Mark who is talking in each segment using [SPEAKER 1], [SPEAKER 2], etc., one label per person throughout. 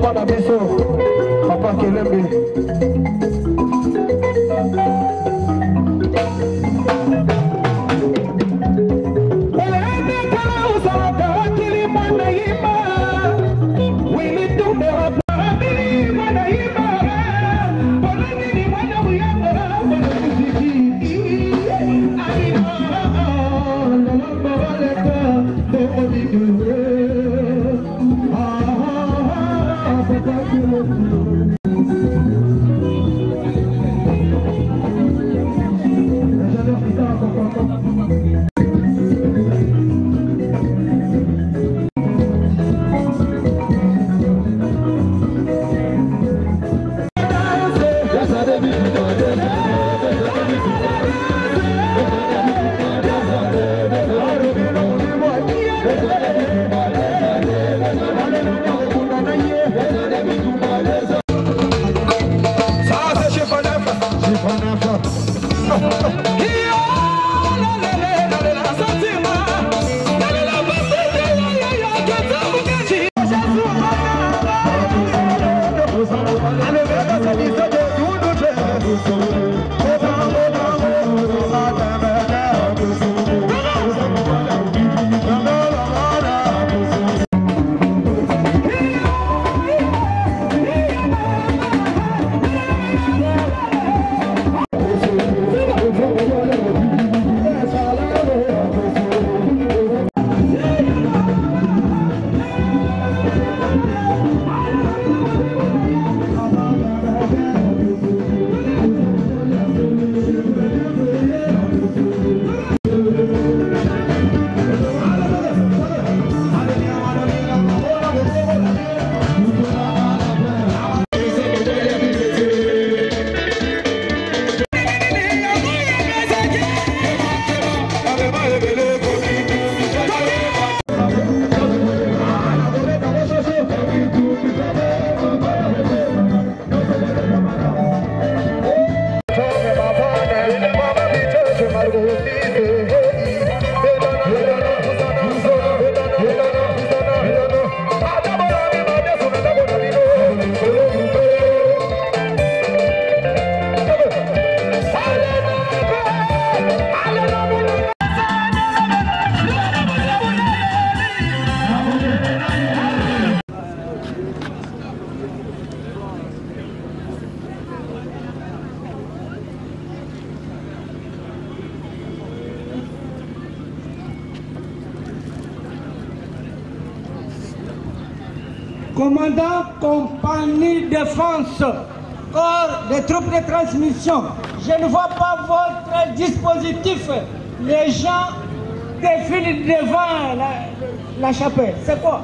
[SPEAKER 1] papa na biso papa Kelembe
[SPEAKER 2] Commandant compagnie défense, corps des troupes de transmission, je ne vois pas votre dispositif. Les gens défilent devant la chapelle. C'est quoi?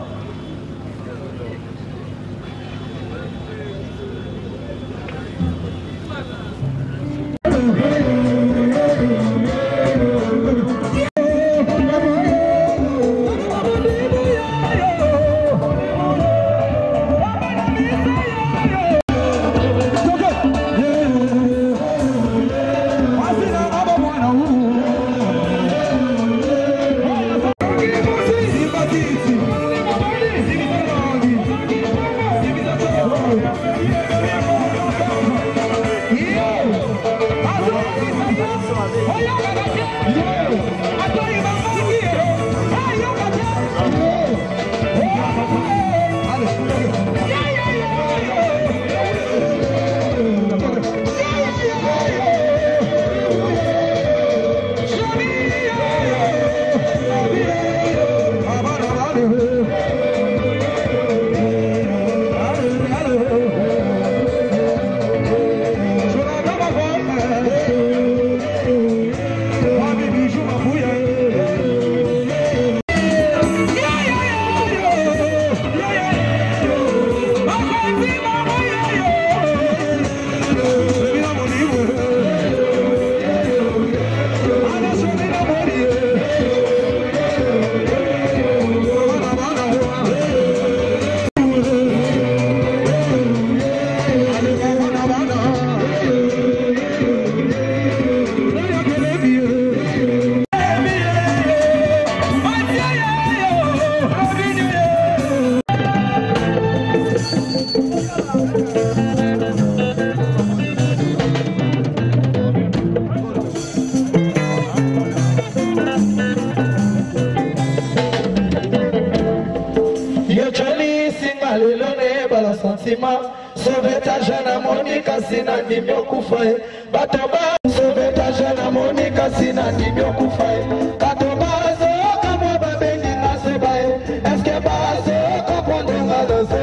[SPEAKER 1] singa lelone bala sentiment sauvetage na monika sina ndimyo kufae batoba sauvetage na monika sina ndimyo kufae katoba zo kama babengi ngasebae eske bazo comprendre ngaloze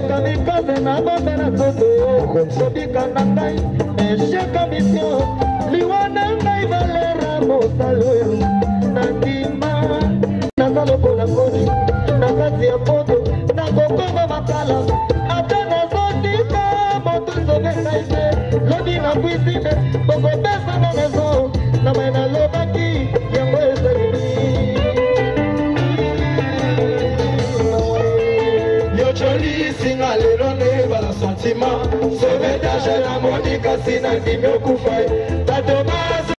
[SPEAKER 1] kami kaze na bande na toto sobika na ngai esheka mission liwana ngai valera mosalo nandima nazalo kola kodi na kazi ya moto na kokoma makala ata nazotika moto zobeka ise lobi na kuisime bokopesa na maison na maina lobaki yango ezalimi yocholi singa lelo ne bala sentiment sauvetage na monika sina ndimyo kufai tatomazo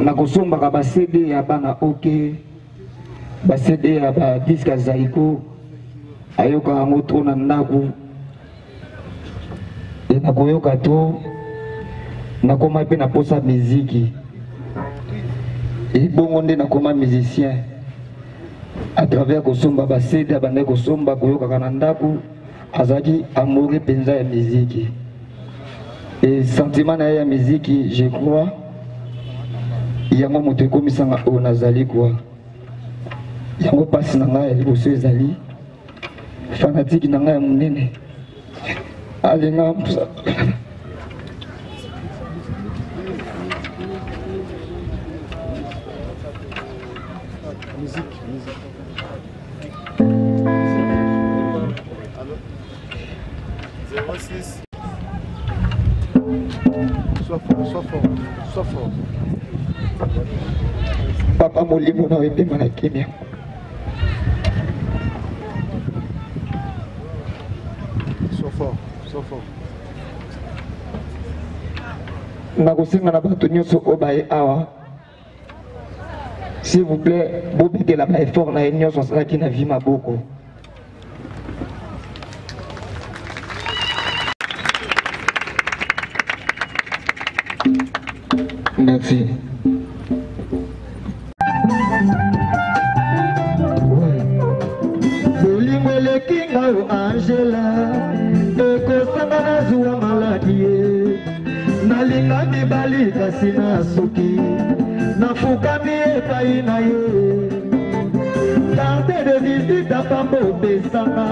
[SPEAKER 3] nakusomba ka basede ya bana oke basede ya ba diska zaiko ayoka yango to na ndaku nakoyoka to nakoma pe na posa miziki ebongo nde nakoma musicien à travers kosomba basede abande kosomba koyoka na ndaku azaki amoureux penza ya miziki et sentiment na ya miziki je crois yango moto ekomisanga oyo nazali kwa yango pasi na ngai ya liboso ezali fanatiki na ngai ya monene alinga
[SPEAKER 1] Sois fort.
[SPEAKER 3] Papa molimo na wepema na kimia
[SPEAKER 1] Sois fort.
[SPEAKER 3] nakosenga na bato nyonso oyo baye awa s'il vous plaît bobetela ba effort na ye nyonso asalaki na vie maboko merci. Bolimwele kinga o Angela ekosanga na zuwa maladi nalinga mibali kasi na suki nafukami epai na ye carte de visite apambo opesanga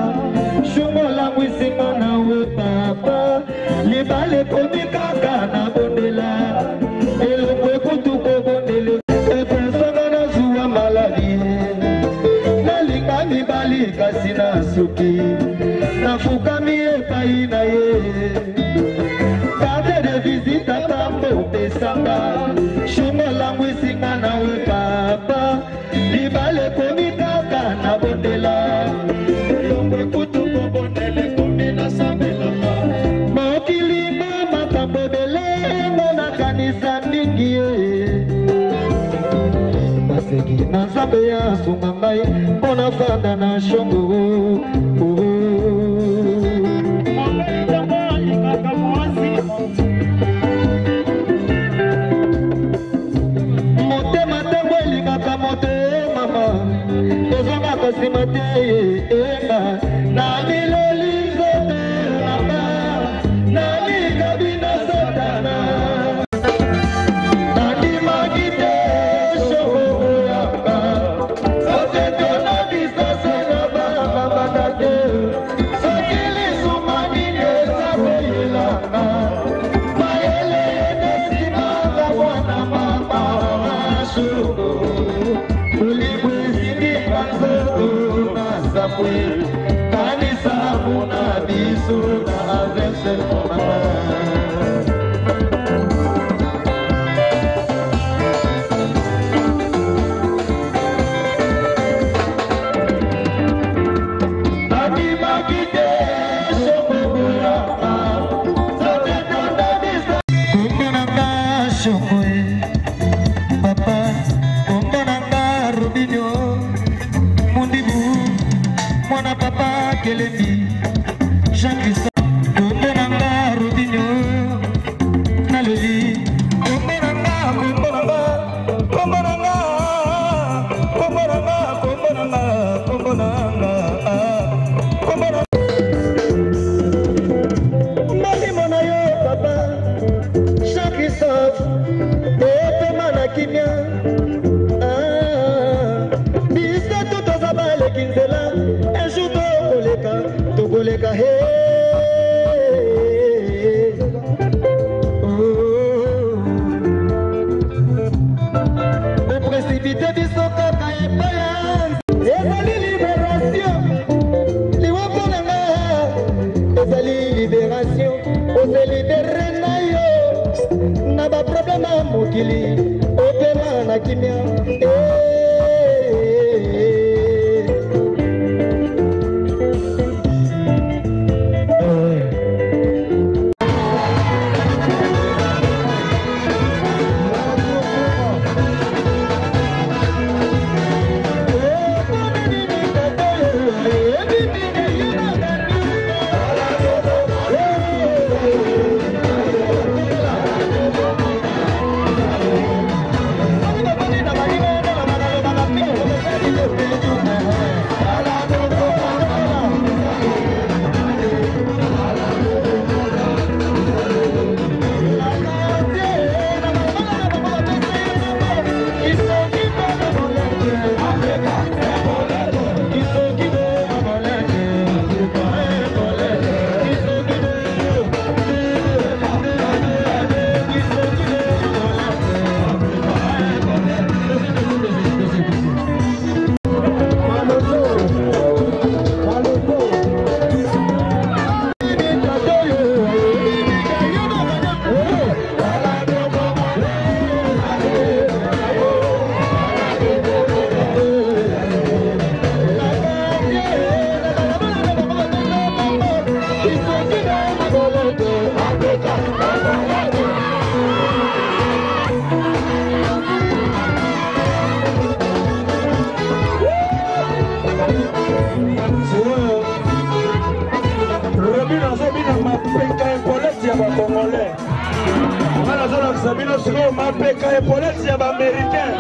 [SPEAKER 3] shungo langwisinga na we papa libale komi kaka na bondela elongo ekutu kobondele ekosanga na zuwa maladi nalinga mibali kasi na suki nafukami epai na ye carte de visite apambo opesanga shungo langwisinga na we papa libale komi kaka na bondela elongo ekutu kobondele komi na sambelaka mokilima makambo ebele monakanisa mingi baseki na nzambe ya sunga ngai mpona fanda na shongo
[SPEAKER 1] Sabino siko mapeka epoleti ya ba américain.